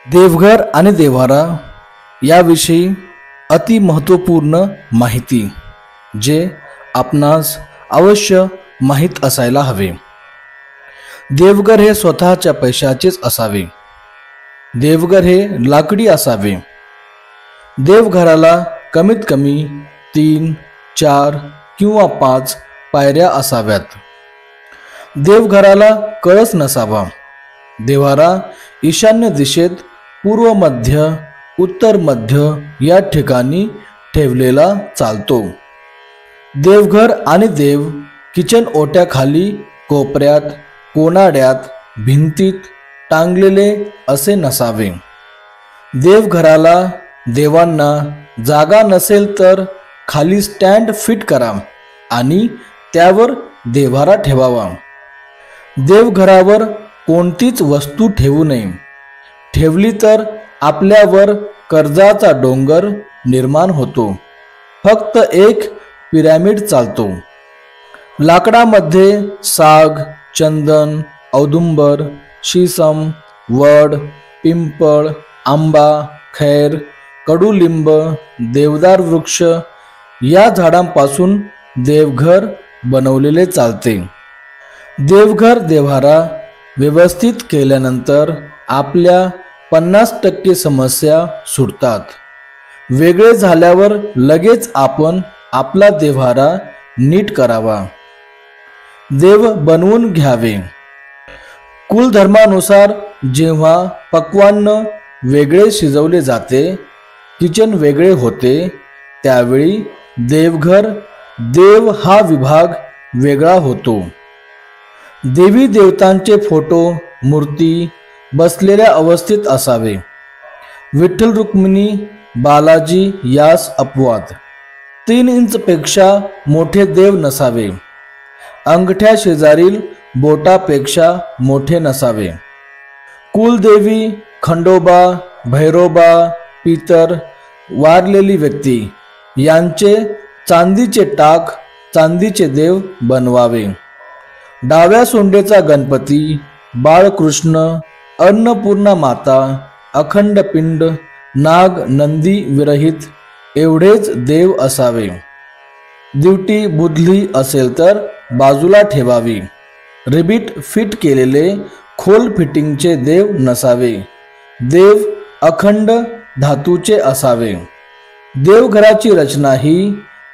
देवघर आणि देव्हारा याविषयी अति महत्त्वपूर्ण माहिती जे आपणास अवश्य माहीत असायला हवे। देवघर हे स्वतःच्या पैशाचेच असावे। देवघर हे लाकडी असावे। देवघराला कमीत कमी 3, 4 किंवा 5 पायऱ्या असाव्यात। देवघराला कळस नसावा। देव्हारा ईशान्य दिशेत पूर्व मध्य उत्तर मध्य या ठिकाणी ठेवलेला चालतो। देवघर आणि देव किचन ओट्याखाली कोपऱ्यात कोनाड्यात भिंतीत टांगलेले असे नसावे। देवघराला देवांना जागा नसेल तर खाली स्टँड फिट करा आणि त्यावर देव्हारा ठेवावा। देवघरावर कोणतीच वस्तू ठेवू नये। ठेवली तर आपल्यावर कर्जाचा डोंगर निर्माण होतो। फक्त एक पिरॅमिड चालतो। लाकडामध्ये साग, चंदन, औदुंबर, शीसम, वड, पिंपळ, आंबा, खैर, कडुलिंब, देवदार वृक्ष या झाडांपासून देवघर बनवलेले चालते। देवघर देव्हारा व्यवस्थित केल्यानंतर आपल्या 50% समस्या सुटतात। वेगळे झाल्यावर लगेच आपण आपला देव्हारा नीट करावा। देव बनवून घ्यावे। कुलधर्मानुसार जेव्हा पक्वान्न वेगळे शिजवले जाते, किचन वेगळे होते, त्यावेळी देवघर देव हा विभाग वेगळा होतो। देवी देवतांचे फोटो मूर्ती बसलेल्या अवस्थेत असावे। विठ्ठल रुक्मिणी बालाजी यास अपवाद। 3 इंचपेक्षा मोठे देव नसावे। अंगठ्या शेजारील बोटापेक्षा मोठे नसावे। कुलदेवी खंडोबा, भैरोबा, पितर, वारलेली व्यक्ती यांचे चांदीचे टाक चांदीचे देव बनवावे। डाव्या सोंडेचा गणपती, बाळकृष्ण, अन्नपूर्णा माता, अखंड पिंड, नाग नंदी विरहित एवढेच देव असावे। दिवटी बुधली असेल तर बाजूला ठेवावी। रिबीट फिट केलेले खोल फिटिंगचे देव नसावे। देव अखंड धातूचे असावे। देवघराची रचना ही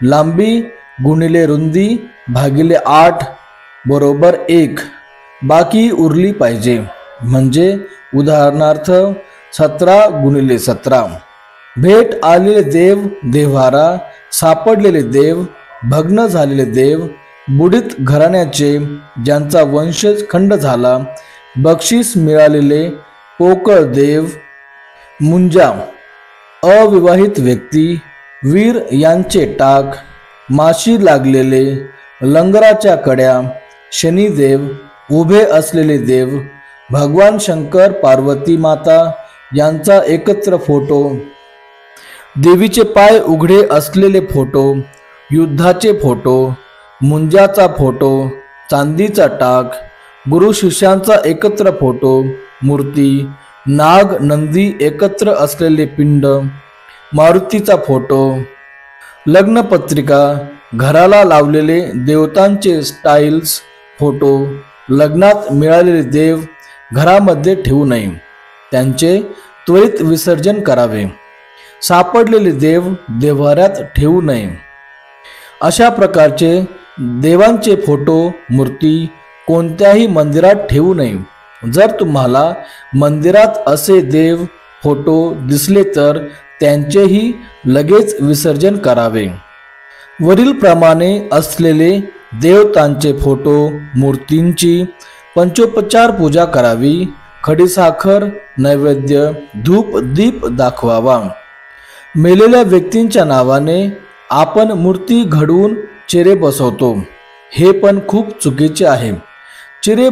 लांबी गुणिले रुंदी भागिले 8 बरोबर 1 बाकी उरली पाहिजे। म्हणजे उदाहरणार्थ 17x17। भेट आलेले देव देव्हारा, सापडलेले देव, भग्न झालेले देव, बुडीत घराण्याचे ज्यांचा वंशज खंड झाला, बक्षीस मिळालेले पोकळ देव, मुंजा, अविवाहित व्यक्ती, वीर यांचे टाक, माशी लागलेले, लंगराच्या कड्या, शनिदेव, उभे असलेले देव, भगवान शंकर पार्वती माता यांचा एकत्र फोटो, देवीचे पाय उघडे असलेले फोटो, युद्धाचे फोटो, मुंजाचा फोटो, चांदीचा टाक, गुरु शिष्यांचा एकत्र फोटो, मूर्ती, नाग नंदी एकत्र असलेले पिंड, मारुतीचा फोटो, लग्नपत्रिका, घराला लावलेले देवतांचे स्टाईल्स फोटो, लग्नात मिळालेले देव घरामध्ये ठेवू नये। त्यांचे त्वरित विसर्जन करावे। सापडलेले देव देव्हाऱ्यात ठेवू नये। अशा प्रकारचे देवांचे फोटो मूर्ती कोणत्याही मंदिरात ठेवू नये। जर तुम्हाला मंदिरात असे देव फोटो दिसले तर त्यांचेही लगेच विसर्जन करावे। वरील प्रमाणे असलेले देवतांचे फोटो मूर्तींची पंचोपचार पूजा करावी। खडीसाखर नैवेद्य धूप दीप दाखवावा। मेलेल्या व्यक्तींच्या नावाने आपण मूर्ती घडवून चिरे बसवतो, हे पण खूप चुकीचे आहे। चिरे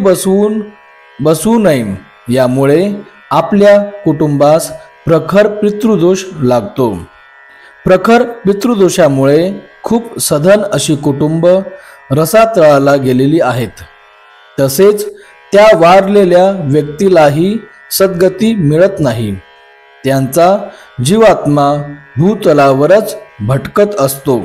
बसवू नये। यामुळे आपल्या कुटुंबास प्रखर पितृदोष लागतो। प्रखर पितृदोषामुळे खूप सधन अशी कुटुंब रसातळाला गेलेली आहेत। तसेच त्या वारलेल्या व्यक्तीलाही सद्गती मिळत नाही। त्यांचा जीवात्मा भूतलावरच भटकत असतो.